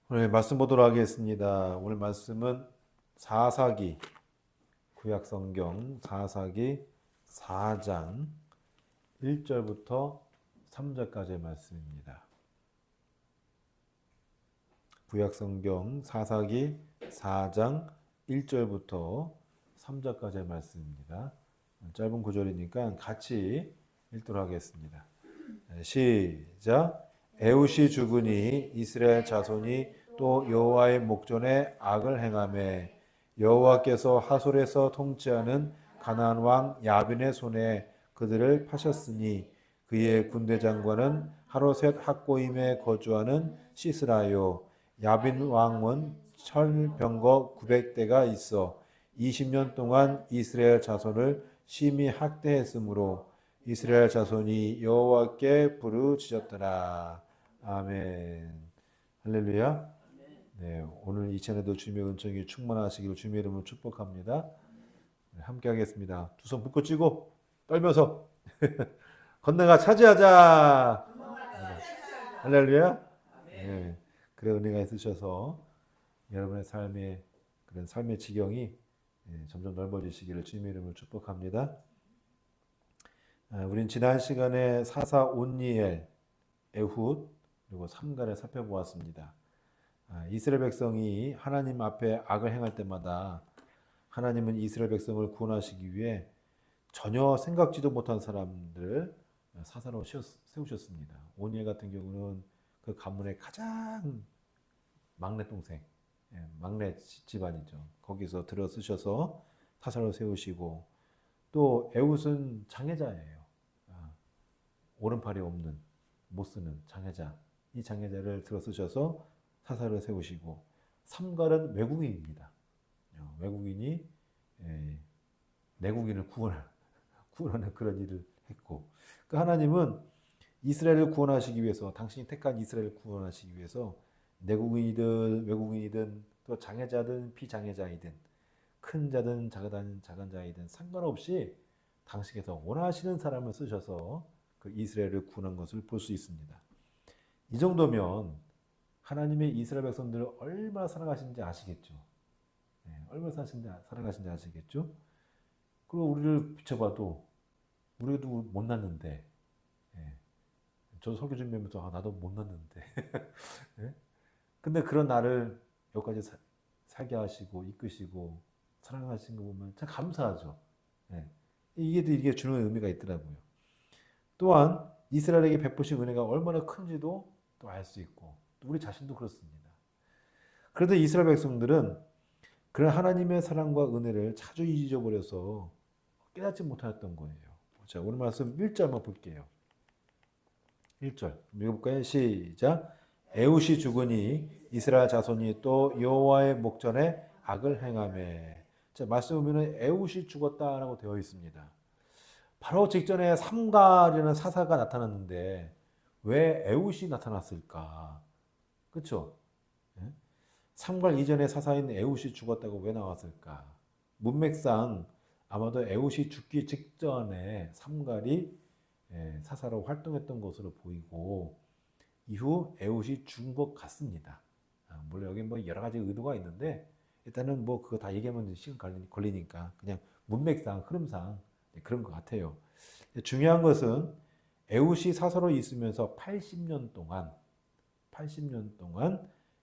오늘 말씀 보도록 하겠습니다. 오늘 말씀은 사사기, 구약성경 사사기 4장 1절부터 3절까지의 말씀입니다. 구약성경 사사기 4장 1절부터 3절까지의 말씀입니다. 짧은 구절이니까 같이 읽도록 하겠습니다. 시작. 에웃이 죽으니 이스라엘 자손이 또 여호와의 목전에 악을 행하매 여호와께서 하솔에서 통치하는 가나안 왕 야빈의 손에 그들을 파셨으니 그의 군대 장관은 하로셋 학고임에 거주하는 시스라요. 야빈 왕은 철병거 900대가 있어 20년 동안 이스라엘 자손을 심히 학대했으므로 이스라엘 자손이 여호와께 부르짖었더라. 아멘. 할렐루야. 네, 오늘 이 시간에도 주님의 은총이 충만하시기를 주님의 이름으로 축복합니다. 네, 함께 하겠습니다. 두 손 붙고 쥐고 떨면서 건너가 차지하자. 할렐루야. 네, 그래 은혜가 있으셔서 여러분의 삶의 그런 삶의 지경이 점점 넓어지시기를 주님의 이름으로 축복합니다. 우린 지난 시간에 사사 온니엘, 에훗 그리고 삼가를 살펴보았습니다. 이스라엘 백성이 하나님 앞에 악을 행할 때마다 하나님은 이스라엘 백성을 구원하시기 위해 전혀 생각지도 못한 사람들을 사사로 세우셨습니다. 온니엘 같은 경우는 그 가문의 가장 막내 동생, 막내 집안이죠. 거기서 들어 쓰셔서 사사로 세우시고 또 에훗은 장애자예요. 오른팔이 없는 못 쓰는 장애자. 이 장애자를 들어 쓰셔서 사사를 세우시고 삼갈은 외국인입니다. 외국인이 내국인을 구원하는 그런 일을 했고 그 하나님은 이스라엘을 구원하시기 위해서 당신이 택한 이스라엘을 구원하시기 위해서 내국인이든 외국인이든 또 장애자든 비장애자이든 큰 자든 작은 자이든 상관없이 당신께서 원하시는 사람을 쓰셔서 그 이스라엘을 구원한 것을 볼 수 있습니다. 이 정도면 하나님의 이스라엘 백성들을 얼마나 사랑하시는지 아시겠죠? 얼마나 사랑하시는지 아시겠죠? 그리고 우리를 비춰봐도 우리도 못났는데, 저도 설교 준비하면서 나도 못났는데, 근데 그런 나를 여기까지 살게 하시고 이끄시고 사랑하신 거 보면 참 감사하죠. 이게 주는 의미가 있더라고요. 또한 이스라엘에게 베푸신 은혜가 얼마나 큰지도 또 알 수 있고 또 우리 자신도 그렇습니다. 그래도 이스라엘 백성들은 그런 하나님의 사랑과 은혜를 자주 잊어버려서 깨닫지 못하였던 거예요. 자, 오늘 말씀 1절 한번 볼게요. 1절 읽어볼까요? 시작. 에웃이 죽으니 이스라엘 자손이 또 여호와의 목전에 악을 행하매. 자, 말씀 보면은 에웃이 죽었다라고 되어 있습니다. 바로 직전에 삼갈이라는 사사가 나타났는데 왜 에웃이 나타났을까? 그렇죠? 삼갈 이전에 사사인 에웃이 죽었다고 왜 나왔을까? 문맥상 아마도 에웃이 죽기 직전에 삼갈이 사사로 활동했던 것으로 보이고 이후 에웃이 죽은 것 같습니다. 물론 여기 뭐 여러 가지 의도가 있는데 일단은 뭐 그거 다 얘기하면 시간 걸리니까 그냥 문맥상 흐름상 그런 것 같아요. 중요한 것은 에웃이 사사로 있으면서 80년 동안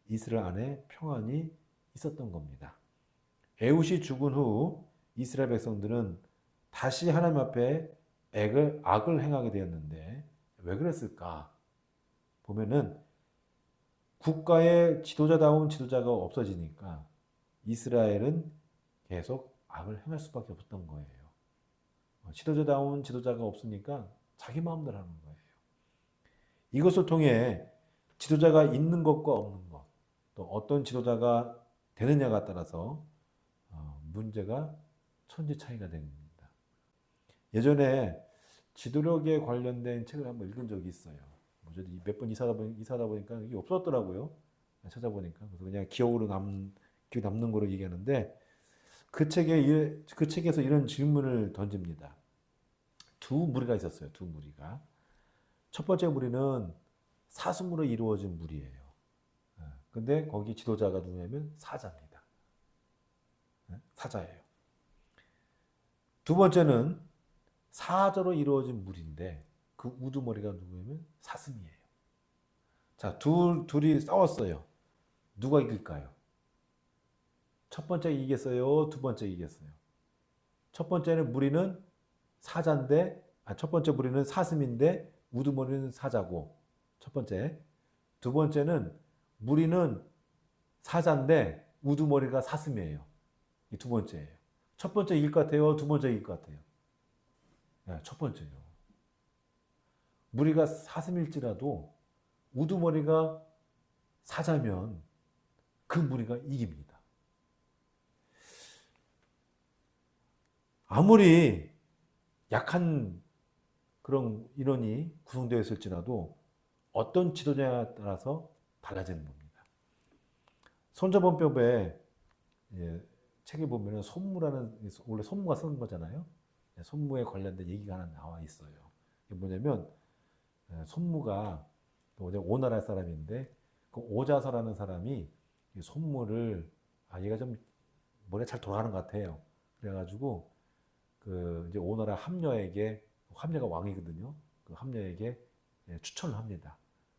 이스라엘 안에 평안이 있었던 겁니다. 에웃이 죽은 후 이스라엘 백성들은 다시 하나님 앞에 악을 행하게 되었는데 왜 그랬을까? 보면은 국가의 지도자다운 지도자가 없어지니까 이스라엘은 계속 악을 행할 수밖에 없었던 거예요. 지도자다운 지도자가 없으니까 자기 마음대로 하는 거예요. 이것을 통해 지도자가 있는 것과 없는 것, 또 어떤 지도자가 되느냐가 따라서 문제가 천지 차이가 됩니다. 예전에 지도력에 관련된 책을 한번 읽은 적이 있어요. 몇 번 이사하다 보니까 이게 없었더라고요. 찾아보니까 그래서 그냥 기억 남는 거로 얘기하는데 그 책에서 이런 질문을 던집니다. 두 무리가 있었어요. 두 무리가. 첫 번째 무리는 사슴으로 이루어진 무리예요. 근데 거기 지도자가 누구냐면 사자입니다. 사자예요. 두 번째는 사자로 이루어진 무리인데 그 우두머리가 누구냐면 사슴이에요. 자, 둘이 싸웠어요. 누가 이길까요? 첫 번째 이겼어요? 두 번째 이겼어요? 첫 번째는 무리는 사자인데, 첫 번째 무리는 사슴인데 우두머리는 사자고, 첫 번째. 두 번째는 무리는 사자인데 우두머리가 사슴이에요. 이 두 번째예요. 첫 번째 이길 것 같아요? 두 번째 이길 것 같아요? 네, 첫 번째요. 무리가 사슴일지라도 우두머리가 사자면 그 무리가 이깁니다. 아무리 약한 그런 인원이 구성되어 있을지라도 어떤 지도자에 따라서 달라지는 겁니다. 손자본법에 책에 보면 손무라는, 원래 손무가 쓰는 거잖아요. 손무에 관련된 얘기가 하나 나와 있어요. 이게 뭐냐면 손무가 오나라 사람인데 그 오자서라는 사람이 손무를 얘가 좀 머리가 잘 돌아가는 것 같아요. 그래가지고 그 이제 오나라 함녀가 왕이거든요. 그 함녀에게 추천을 합니다.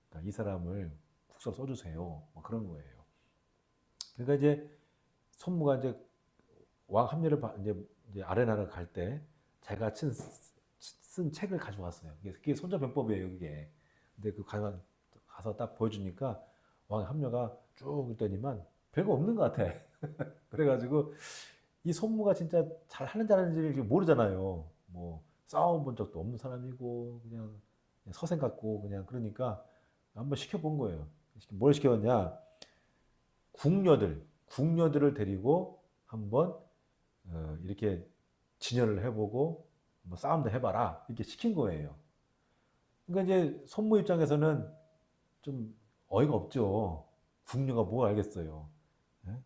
그러니까 이 사람을 국서로 써주세요. 뭐 그런 거예요. 그러니까 이제 손무가 이제 왕 함녀를 이제 아레나를 갈 때 자기가 쓴 책을 가져왔어요. 그게 손자병법이에요, 그게. 근데 그 가서 딱 보여주니까 왕 함녀가 쭉 있더니만 별거 없는 것 같아. 그래가지고 이 손무가 진짜 잘 하는지 안 하는지 모르잖아요. 뭐 싸워본 적도 없는 사람이고 그냥 서생 같고 그냥, 그러니까 한번 시켜본 거예요. 뭘 시켰냐? 궁녀들을 데리고 한번 이렇게 진열을 해보고 뭐 싸움도 해봐라 이렇게 시킨 거예요. 그러니까 이제 손무 입장에서는 좀 어이가 없죠. 궁녀가 뭘 알겠어요.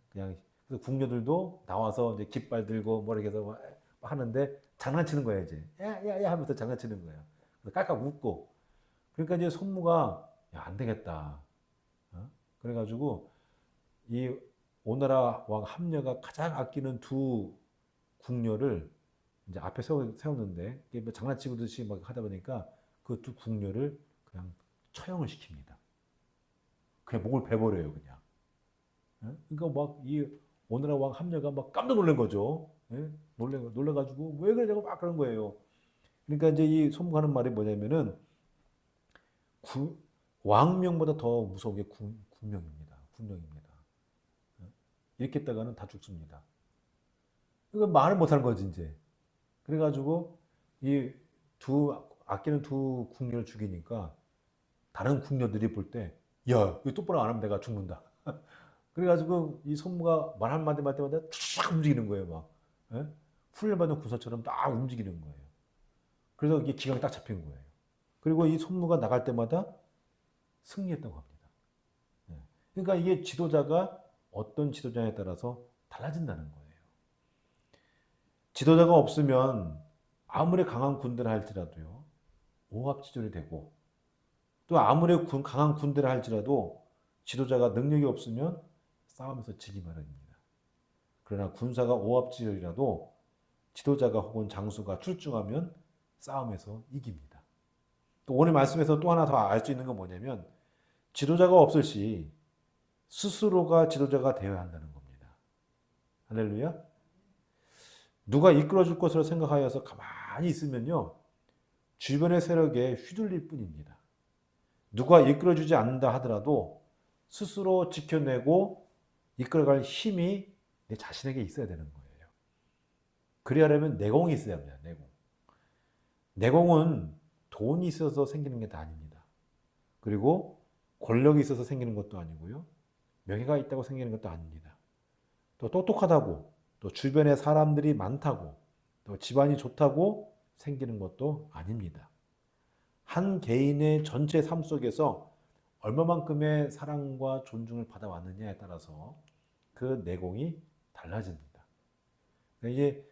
그냥 그래서 궁녀들도 나와서 이제 깃발 들고 뭐 이렇게 해서 하는데 장난치는 거예요. 이제 야야야 하면서 장난치는 거예요. 깔깔 웃고. 그러니까 이제 손무가 안 되겠다. 그래가지고 이 오나라 왕 함녀가 가장 아끼는 두 궁녀를 이제 앞에 세웠는데 이게 뭐 장난치듯이 막 하다 보니까 그 두 궁녀를 그냥 처형을 시킵니다. 그냥 목을 베버려요, 그냥. 그러니까 막 이 오나라 왕 함녀가 막 깜짝 놀란 거죠. 놀래가지고 왜 그러냐고 막 그런 거예요. 그러니까 이제 이 손무하는 말이 뭐냐면은 왕명보다 더 무서운 게 군명입니다. 군명입니다. 이렇게 했다가는 다 죽습니다. 그러니까 말을 못하는 거지 이제. 그래가지고 이 아끼는 두 궁녀를 죽이니까 다른 궁녀들이 볼 때, 야, 이거 똑바로 안 하면 내가 죽는다. 그래가지고 이 손무가 말 한마디마다 쫙 움직이는 거예요, 막. 훈련받은 군사처럼 딱 움직이는 거예요. 그래서 이게 기강이 딱 잡힌 거예요. 그리고 이 손무가 나갈 때마다 승리했다고 합니다. 그러니까 이게 지도자가 어떤 지도자에 따라서 달라진다는 거예요. 지도자가 없으면 아무리 강한 군대를 할지라도요, 오합지졸이 되고, 또 아무리 강한 군대를 할지라도 지도자가 능력이 없으면 싸움에서 지기 마련입니다. 그러나 군사가 오합지졸이라도 지도자가 혹은 장수가 출중하면 싸움에서 이깁니다. 또 오늘 말씀에서 또 하나 더 알 수 있는 건 뭐냐면 지도자가 없을 시 스스로가 지도자가 되어야 한다는 겁니다. 할렐루야. 누가 이끌어줄 것으로 생각하여서 가만히 있으면요, 주변의 세력에 휘둘릴 뿐입니다. 누가 이끌어주지 않는다 하더라도 스스로 지켜내고 이끌어갈 힘이 내 자신에게 있어야 되는 거예요. 그래야하면 내공이 있어야 합니다. 내공은 돈이 있어서 생기는 게 다 아닙니다. 그리고 권력이 있어서 생기는 것도 아니고요. 명예가 있다고 생기는 것도 아닙니다. 또 똑똑하다고, 또 주변에 사람들이 많다고, 또 집안이 좋다고 생기는 것도 아닙니다. 한 개인의 전체 삶 속에서 얼마만큼의 사랑과 존중을 받아왔느냐에 따라서 그 내공이 달라집니다. 이게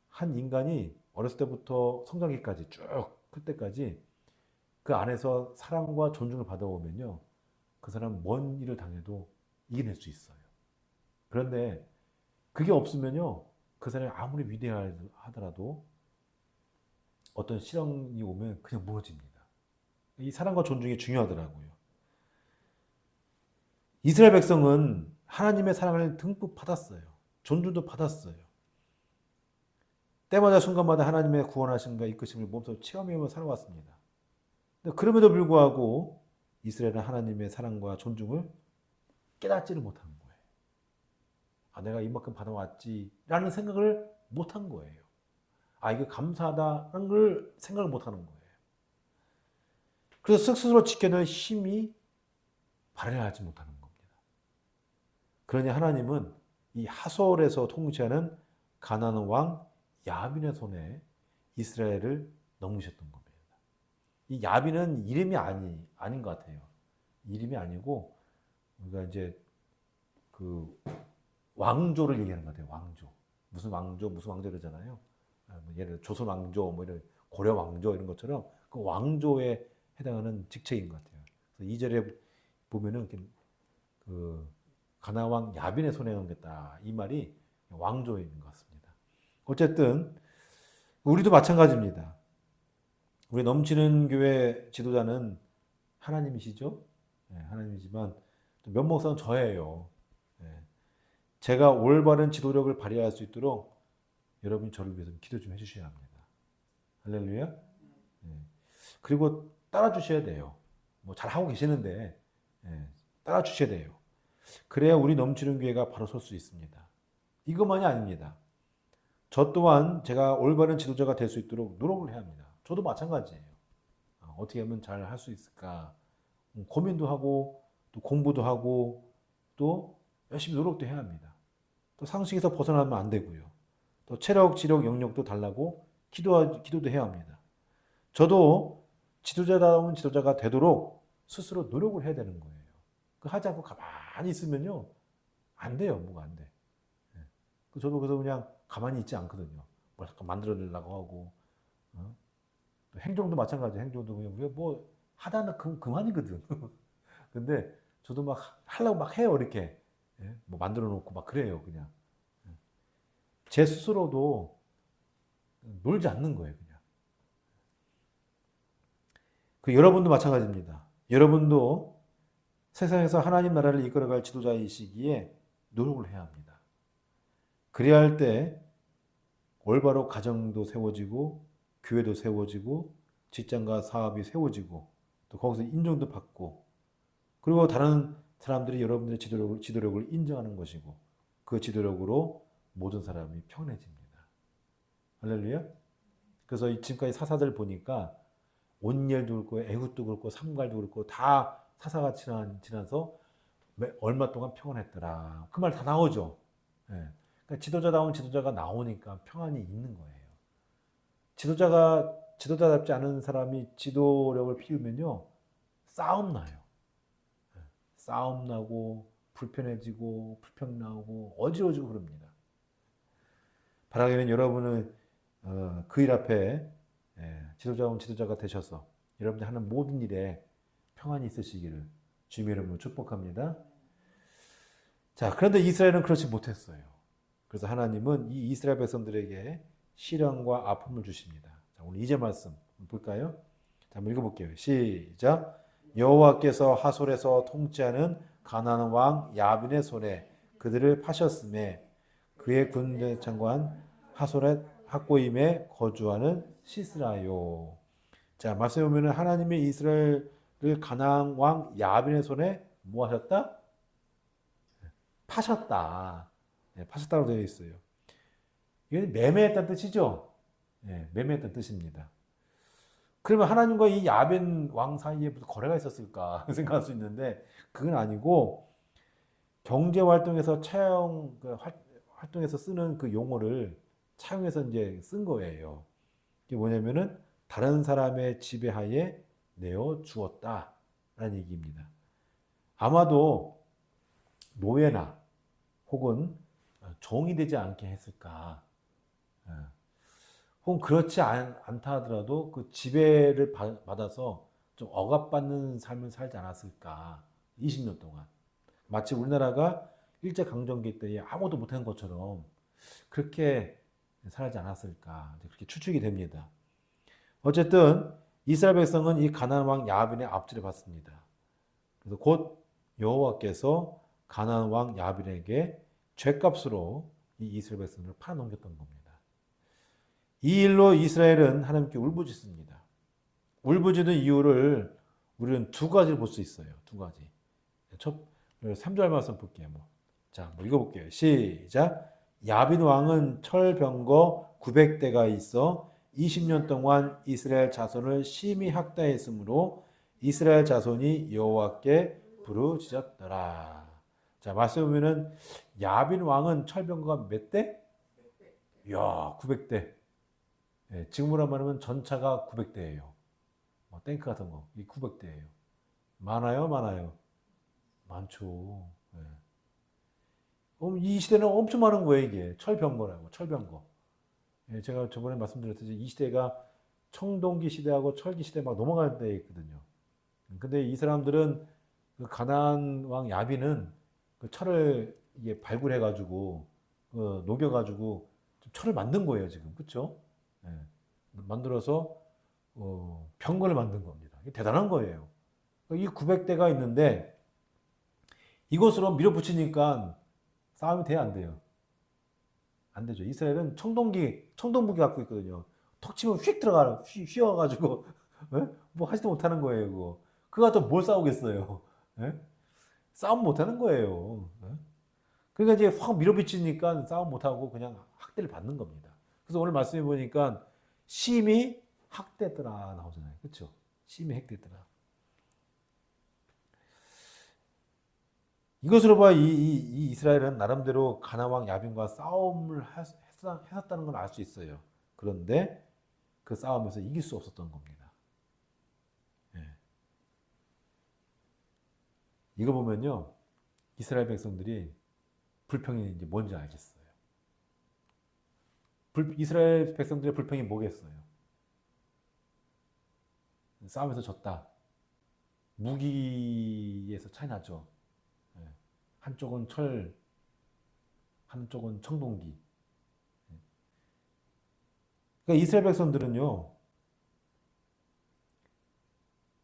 한 인간이 어렸을 때부터 성장기까지 쭉 클 때까지 그 안에서 사랑과 존중을 받아오면요, 그 사람은 먼 일을 당해도 이겨낼 수 있어요. 그런데 그게 없으면요, 그 사람이 아무리 위대하더라도 어떤 시련이 오면 그냥 무너집니다. 이 사랑과 존중이 중요하더라고요. 이스라엘 백성은 하나님의 사랑을 듬뿍 받았어요. 존중도 받았어요. 때마다 순간마다 하나님의 구원하심과 이끄심을 몸소 체험하며 살아왔습니다. 그럼에도 불구하고 이스라엘은 하나님의 사랑과 존중을 깨닫지를 못한 거예요. 아, 내가 이만큼 받아왔지라는 생각을 못한 거예요. 아, 이게 감사하다는 걸 생각을 못하는 거예요. 그래서 스스로 지켜낼 힘이 발현하지 못하는 겁니다. 그러니 하나님은 이 하솔에서 통치하는 가나안 왕 야빈의 손에 이스라엘을 넘기셨던 겁니다. 이 야빈은 이름이 아닌 것 같아요. 이름이 아니고 우리가 이제 그 왕조를 얘기하는 것 같아요. 왕조. 무슨 왕조 이러잖아요. 예를 들어 조선 왕조, 뭐 이런 고려 왕조 이런 것처럼 그 왕조에 해당하는 직책인 것 같아요. 그래서 2절에 보면은 그 가나안 왕 야빈의 손에 넘겼다. 이 말이 왕조인 것 같습니다. 어쨌든 우리도 마찬가지입니다. 우리 넘치는 교회 지도자는 하나님이시죠. 네, 하나님이지만 면목상 저예요. 네. 제가 올바른 지도력을 발휘할 수 있도록 여러분이 저를 위해서 기도 좀 해주셔야 합니다. 할렐루야. 네. 그리고 따라주셔야 돼요. 뭐 잘하고 계시는데 네, 따라주셔야 돼요. 그래야 우리 넘치는 교회가 바로 설 수 있습니다. 이것만이 아닙니다. 저 또한 제가 올바른 지도자가 될 수 있도록 노력을 해야 합니다. 저도 마찬가지예요. 어떻게 하면 잘 할 수 있을까? 고민도 하고 또 공부도 하고 또 열심히 노력도 해야 합니다. 또 상식에서 벗어나면 안 되고요. 또 체력, 지력, 영역도 달라고 기도도 해야 합니다. 저도 지도자다운 지도자가 되도록 스스로 노력을 해야 되는 거예요. 그 하지 않고 가만히 있으면요, 안 돼요. 뭐가 안 돼. 저도 그래서 그냥 가만히 있지 않거든요. 뭘 자꾸 만들어내려고 하고, 행동도 마찬가지예요. 행동도 그냥 우리가 뭐 하다는 그만이거든. 근데 저도 막 하려고 막 해요. 이렇게 뭐 만들어 놓고 막 그래요. 그냥 제 스스로도 놀지 않는 거예요. 그냥. 그 여러분도 마찬가지입니다. 여러분도 세상에서 하나님 나라를 이끌어갈 지도자이시기에 노력을 해야 합니다. 그래야 할 때 올바로 가정도 세워지고 교회도 세워지고 직장과 사업이 세워지고 또 거기서 인정도 받고 그리고 다른 사람들이 여러분들의 지도력을 인정하는 것이고 그 지도력으로 모든 사람이 평안해집니다. 할렐루야. 그래서 지금까지 사사들 보니까 온열도 그렇고 애굽도 그렇고 삼갈도 그렇고 다 사사가 지나서 얼마 동안 평안했더라. 그 말 다 나오죠. 예. 그러니까 지도자다운 지도자가 나오니까 평안이 있는 거예요. 지도자답지 않은 사람이 지도력을 피우면요, 싸움 나요. 싸움 나고 불편해지고 불평 나오고 어지러지고 그럽니다. 바라기는 여러분은 그 일 앞에 지도자가 되셔서 여러분이 하는 모든 일에 평안이 있으시기를 주님의 이름으로 축복합니다. 자, 그런데 이스라엘은 그렇지 못했어요. 그래서 하나님은 이 이스라엘 백성들에게 시련과 아픔을 주십니다. 자, 오늘 2절 말씀 볼까요? 자, 한번 읽어볼게요. 시작. 여호와께서 하솔에서 통치하는 가나안 왕 야빈의 손에 그들을 파셨음에 그의 군대 장관 하솔의 학고임에 거주하는 시스라요. 자, 말씀해 보면 하나님의 이스라엘을 가나안 왕 야빈의 손에 뭐 하셨다? 파셨다. 네, 파셨다고 되어 있어요. 이건 매매했다는 뜻이죠. 네, 매매했다는 뜻입니다. 그러면 하나님과 이 야벤 왕 사이에 무슨 거래가 있었을까 생각할 수 있는데 그건 아니고 경제 활동에서 활동에서 쓰는 그 용어를 차용해서 이제 쓴 거예요. 이게 뭐냐면은 다른 사람의 지배하에 내어 주었다라는 얘기입니다. 아마도 노예나 혹은 종이 되지 않게 했을까? 혹은 그렇지 않다 하더라도 그 지배를 받아서 좀 억압받는 삶을 살지 않았을까? 20년 동안. 마치 우리나라가 일제강점기 때 아무도 못한 것처럼 그렇게 살지 않았을까 그렇게 추측이 됩니다. 어쨌든 이스라엘 백성은 이 가나안 왕 야빈의 압제를 받습니다. 그래서 곧 여호와께서 가나안 왕 야빈에게 죗값으로 이 이스라엘 백성을 팔아넘겼던 겁니다. 이 일로 이스라엘은 하나님께 울부짖습니다. 울부짖는 이유를 우리는 두 가지를 볼 수 있어요. 두 가지. 첫 3절 말씀 볼게요. 자, 읽어볼게요. 시작. 야빈 왕은 철병거 900대가 있어 20년 동안 이스라엘 자손을 심히 학대했으므로 이스라엘 자손이 여호와께 부르짖었더라. 자, 말씀 보면은 야빈 왕은 철병거가 몇 대? 이야, 900대. 예, 지금으로 말하면 전차가 900대예요. 탱크 같은 거, 이 900대예요. 많아요, 많아요. 많죠. 예. 이 시대는 엄청 많은 거예요, 이게. 철병거라고, 철병거. 예, 제가 저번에 말씀드렸듯이 이 시대가 청동기 시대하고 철기 시대 막 넘어갈 때 있거든요. 근데 이 사람들은 그 가나안 왕 야빈은 그 철을 이게 발굴해가지고 녹여가지고 철을 만든 거예요, 지금. 그렇죠? 예. 만들어서 병거를 만든 겁니다. 이게 대단한 거예요. 이 900대가 있는데 이곳으로 밀어붙이니까 싸움이 돼야 안 돼요? 안 되죠. 이스라엘은 청동무기 갖고 있거든요. 톡 치면 휙 들어가, 휘어가지고 뭐 하지도 못하는 거예요. 그거 가지고 뭘 싸우겠어요? 예? 싸움 못하는 거예요. 예? 그러니까 이제 확 밀어붙이니까 싸움 못하고 그냥 학대를 받는 겁니다. 그래서 오늘 말씀해 보니까 심히 학대했더라 나오잖아요. 그렇죠? 심히 학대했더라. 이것으로 봐 이 이스라엘은 나름대로 가나안 왕 야빈과 싸움을 했었다는 걸 알 수 있어요. 그런데 그 싸움에서 이길 수 없었던 겁니다. 예. 이거 보면요, 이스라엘 백성들이 불평이 이제 뭔지 알겠어요. 이스라엘 백성들의 불평이 뭐겠어요? 싸움에서 졌다. 무기에서 차이 나죠. 한쪽은 철, 한쪽은 청동기. 그러니까 이스라엘 백성들은요,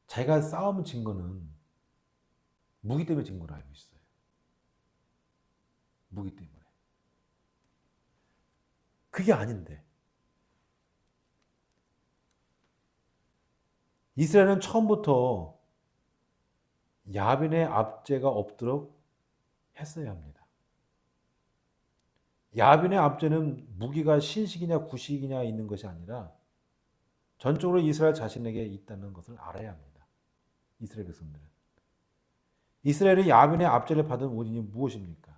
자기가 싸움을 진 거는 무기 때문에 진 걸로 알고 있어요. 무기 때문에. 그게 아닌데. 이스라엘은 처음부터 야빈의 압제가 없도록 했어야 합니다. 야빈의 압제는 무기가 신식이냐 구식이냐 있는 것이 아니라 전적으로 이스라엘 자신에게 있다는 것을 알아야 합니다. 이스라엘 백성들은. 이스라엘이 야빈의 압제를 받은 원인이 무엇입니까?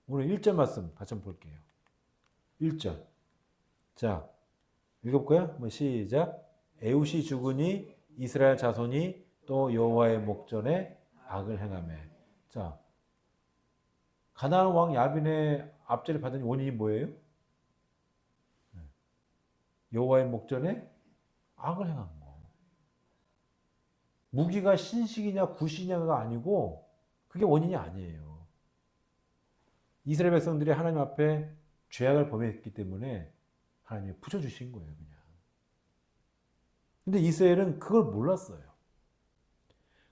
오늘 1절 말씀 같이 한번 볼게요. 1절. 자, 읽어볼까요? 시작. 에웃이 죽으니 이스라엘 자손이 또 여호와의 목전에 악을 행하며. 자, 가나안 왕 야빈의 압제를 받은 원인이 뭐예요? 여호와의 목전에 악을 행한 거. 무기가 신식이냐 구식이냐가 아니고 그게 원인이 아니에요. 이스라엘 백성들이 하나님 앞에 죄악을 범했기 때문에 하나님이 붙여주신 거예요, 그냥. 근데 이스라엘은 그걸 몰랐어요.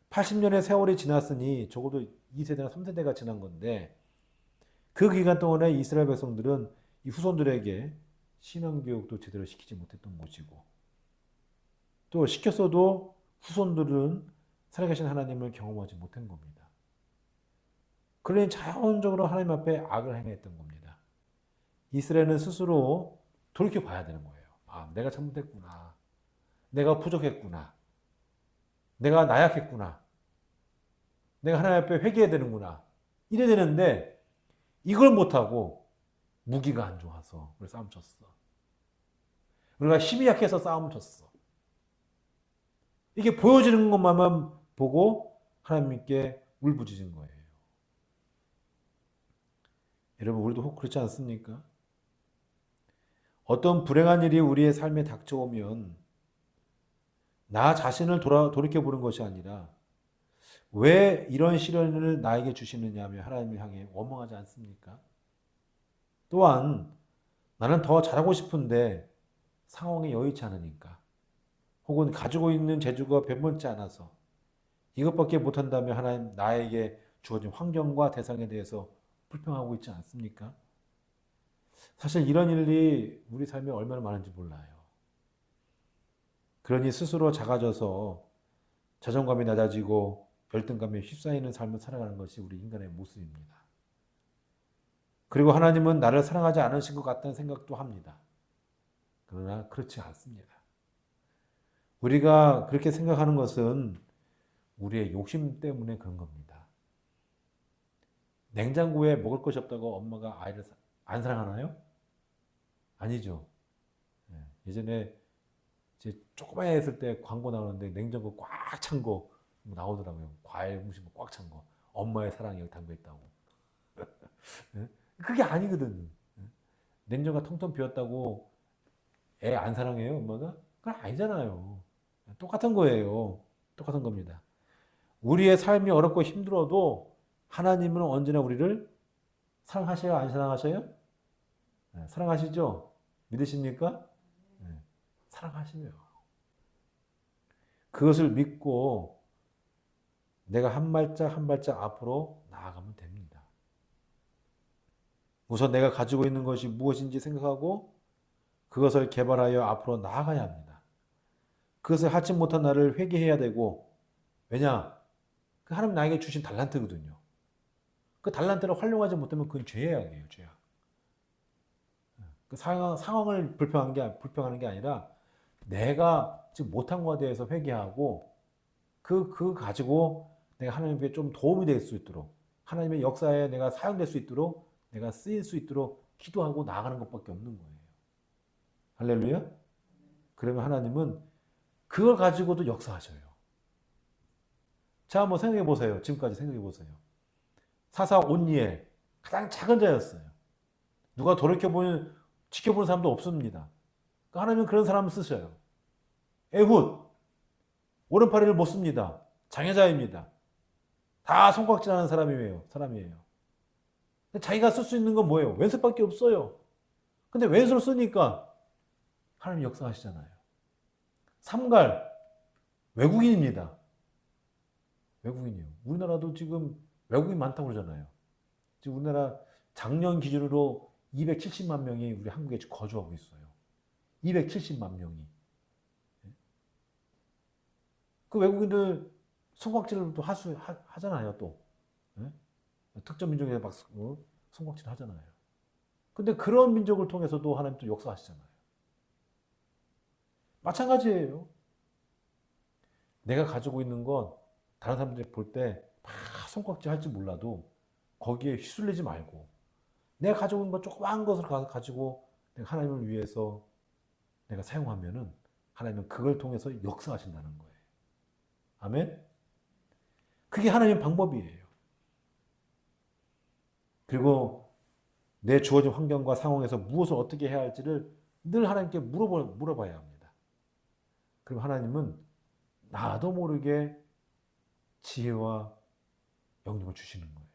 80년의 세월이 지났으니 적어도 2세대나 3세대가 지난 건데 그 기간 동안에 이스라엘 백성들은 이 후손들에게 신앙교육도 제대로 시키지 못했던 것이고 또 시켰어도 후손들은 살아계신 하나님을 경험하지 못한 겁니다. 그러니 자연적으로 하나님 앞에 악을 행했던 겁니다. 이스라엘은 스스로 돌이켜봐야 되는 거예요. 아, 내가 잘못했구나. 내가 부족했구나. 내가 나약했구나. 내가 하나님 앞에 회개해야 되는구나. 이래야 되는데 이걸 못하고 무기가 안 좋아서 우리 싸움 쳤어. 우리가 힘이 약해서 싸움 쳤어. 이게 보여지는 것만 보고 하나님께 울부짖은 거예요. 여러분, 우리도 혹 그렇지 않습니까? 어떤 불행한 일이 우리의 삶에 닥쳐오면 나 자신을 돌이켜보는 것이 아니라 왜 이런 시련을 나에게 주시느냐 하며 하나님을 향해 원망하지 않습니까? 또한 나는 더 잘하고 싶은데 상황이 여의치 않으니까, 혹은 가지고 있는 재주가 변변치 않아서 이것밖에 못한다며 하나님 나에게 주어진 환경과 대상에 대해서 불평하고 있지 않습니까? 사실 이런 일이 우리 삶에 얼마나 많은지 몰라요. 그러니 스스로 작아져서 자존감이 낮아지고 열등감에 휩싸이는 삶을 살아가는 것이 우리 인간의 모습입니다. 그리고 하나님은 나를 사랑하지 않으신 것 같다는 생각도 합니다. 그러나 그렇지 않습니다. 우리가 그렇게 생각하는 것은 우리의 욕심 때문에 그런 겁니다. 냉장고에 먹을 것이 없다고 엄마가 아이를 안 사랑하나요? 아니죠. 예전에 이제 조그만 애 있을 때 광고 나오는데 냉장고 꽉 찬 거 나오더라고요. 과일 음식 꽉 찬 거. 엄마의 사랑이 여기 담겨 있다고. 그게 아니거든. 냉장고가 텅텅 비었다고 애 안 사랑해요, 엄마가? 그건 아니잖아요. 똑같은 거예요. 똑같은 겁니다. 우리의 삶이 어렵고 힘들어도 하나님은 언제나 우리를 사랑하셔요? 안 사랑하셔요? 사랑하시죠? 믿으십니까? 사랑하시네요. 그것을 믿고 내가 한 발짝 한 발짝 앞으로 나아가면 됩니다. 우선 내가 가지고 있는 것이 무엇인지 생각하고 그것을 개발하여 앞으로 나아가야 합니다. 그것을 하지 못한 나를 회개해야 되고, 왜냐? 그 하나님 나에게 주신 달란트거든요. 그 달란트를 활용하지 못하면 그건 죄악이에요, 죄악. 그 상황을 불평하는 게 아니라 내가 지금 못한 것에 대해서 회개하고 그 가지고 내가 하나님께 좀 도움이 될 수 있도록, 하나님의 역사에 내가 사용될 수 있도록, 내가 쓰일 수 있도록 기도하고 나아가는 것밖에 없는 거예요. 할렐루야? 그러면 하나님은 그걸 가지고도 역사하셔요. 자, 한번 생각해 보세요. 지금까지 생각해 보세요. 사사 온니엘, 가장 작은 자였어요. 누가 돌이켜보는, 지켜보는 사람도 없습니다. 하나님은 그런 사람을 쓰셔요. 에훗, 오른팔을 못 씁니다. 장애자입니다. 다 손깍질하는 사람이에요. 자기가 쓸 수 있는 건 뭐예요? 왼손밖에 없어요. 근데 왼손을 쓰니까 하나님 역사하시잖아요. 삼갈, 외국인입니다. 외국인이요. 우리나라도 지금 외국인 많다고 그러잖아요. 지금 우리나라 작년 기준으로 270만 명이 우리 한국에 거주하고 있어요. 270만 명이. 그 외국인들 손깍질을 또 하잖아요, 또. 특정 민족에 막 손깍질 하잖아요. 근데 그런 민족을 통해서도 하나님 또 역사하시잖아요. 마찬가지예요. 내가 가지고 있는 건 다른 사람들이 볼 때 막 손깍질 할지 몰라도 거기에 휘둘리지 말고 내가 가지고 있는 것 조그만 것을 가지고 내가 하나님을 위해서 내가 사용하면은 하나님은 그걸 통해서 역사하신다는 거예요. 아멘? 그게 하나님의 방법이에요. 그리고 내 주어진 환경과 상황에서 무엇을 어떻게 해야 할지를 늘 하나님께 물어봐야 합니다. 그럼 하나님은 나도 모르게 지혜와 영역을 주시는 거예요.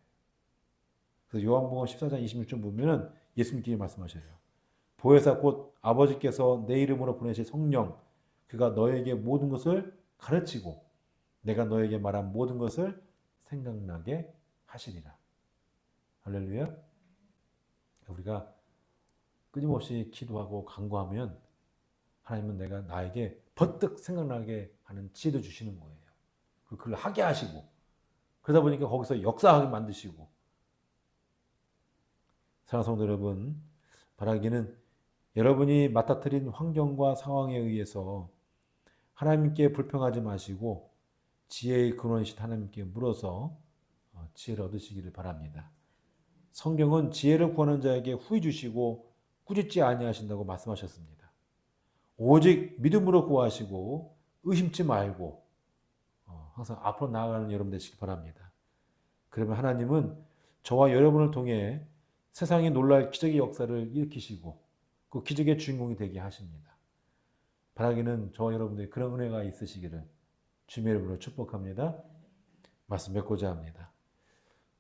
그래서 요한복음 14장 26절 보면은 예수님께서 말씀하셔요. 보혜사 곧 아버지께서 내 이름으로 보내실 성령, 그가 너에게 모든 것을 가르치고 내가 너에게 말한 모든 것을 생각나게 하시리라. 할렐루야. 우리가 끊임없이 기도하고 간구하면 하나님은 나에게 버뜩 생각나게 하는 지혜도 주시는 거예요. 그걸 하게 하시고 그러다 보니까 거기서 역사하게 만드시고. 사랑하는 성도 여러분, 바라기는 여러분이 맞닥뜨린 환경과 상황에 의해서 하나님께 불평하지 마시고 지혜의 근원이신 하나님께 물어서 지혜를 얻으시기를 바랍니다. 성경은 지혜를 구하는 자에게 후히 주시고 꾸짖지 아니하신다고 말씀하셨습니다. 오직 믿음으로 구하시고 의심치 말고 항상 앞으로 나아가는 여러분 되시기 바랍니다. 그러면 하나님은 저와 여러분을 통해 세상이 놀랄 기적의 역사를 일으키시고 그 기적의 주인공이 되게 하십니다. 바라기는 저와 여러분들의 그런 은혜가 있으시기를 주님의 이름으로 축복합니다. 말씀 맺고자 합니다.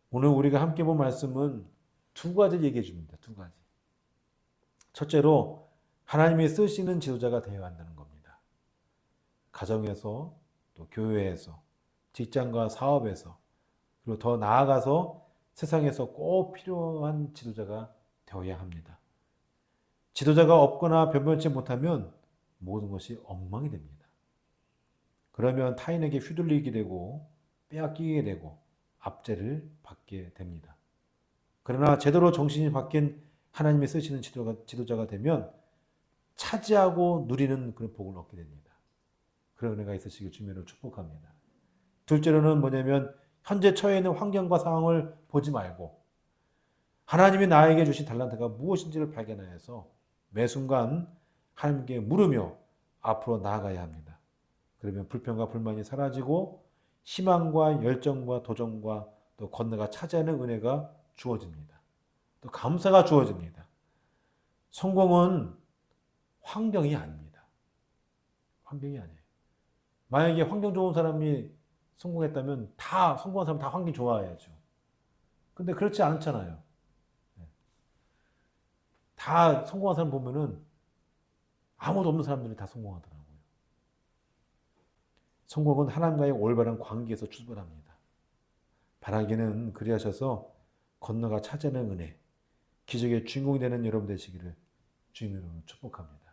오늘 우리가 함께 본 말씀은 두 가지를 얘기해 줍니다. 두 가지. 첫째로 하나님이 쓰시는 지도자가 되어야 한다는 겁니다. 가정에서 또 교회에서 직장과 사업에서 그리고 더 나아가서 세상에서 꼭 필요한 지도자가 되어야 합니다. 지도자가 없거나 변변치 못하면 모든 것이 엉망이 됩니다. 그러면 타인에게 휘둘리게 되고 빼앗기게 되고 압제를 받게 됩니다. 그러나 제대로 정신이 바뀐 하나님이 쓰시는 지도자가 되면 차지하고 누리는 그런 복을 얻게 됩니다. 그런 은혜가 있으시길 주님으로 축복합니다. 둘째로는 뭐냐면 현재 처해 있는 환경과 상황을 보지 말고 하나님이 나에게 주신 달란트가 무엇인지를 발견하여서 매 순간 하나님께 물으며 앞으로 나아가야 합니다. 그러면 불평과 불만이 사라지고 희망과 열정과 도전과 또 건너가 차지하는 은혜가 주어집니다. 또 감사가 주어집니다. 성공은 환경이 아닙니다. 환경이 아니에요. 만약에 환경 좋은 사람이 성공했다면 다 성공한 사람 다 환경 좋아해야죠. 근데 그렇지 않잖아요. 다 성공한 사람 보면은 아무도 없는 사람들이 다 성공하더라고요. 성공은 하나님과의 올바른 관계에서 출발합니다. 바라기는 그리하셔서 건너가 차지하는 은혜, 기적의 주인공이 되는 여러분 되시기를 주님으로 축복합니다.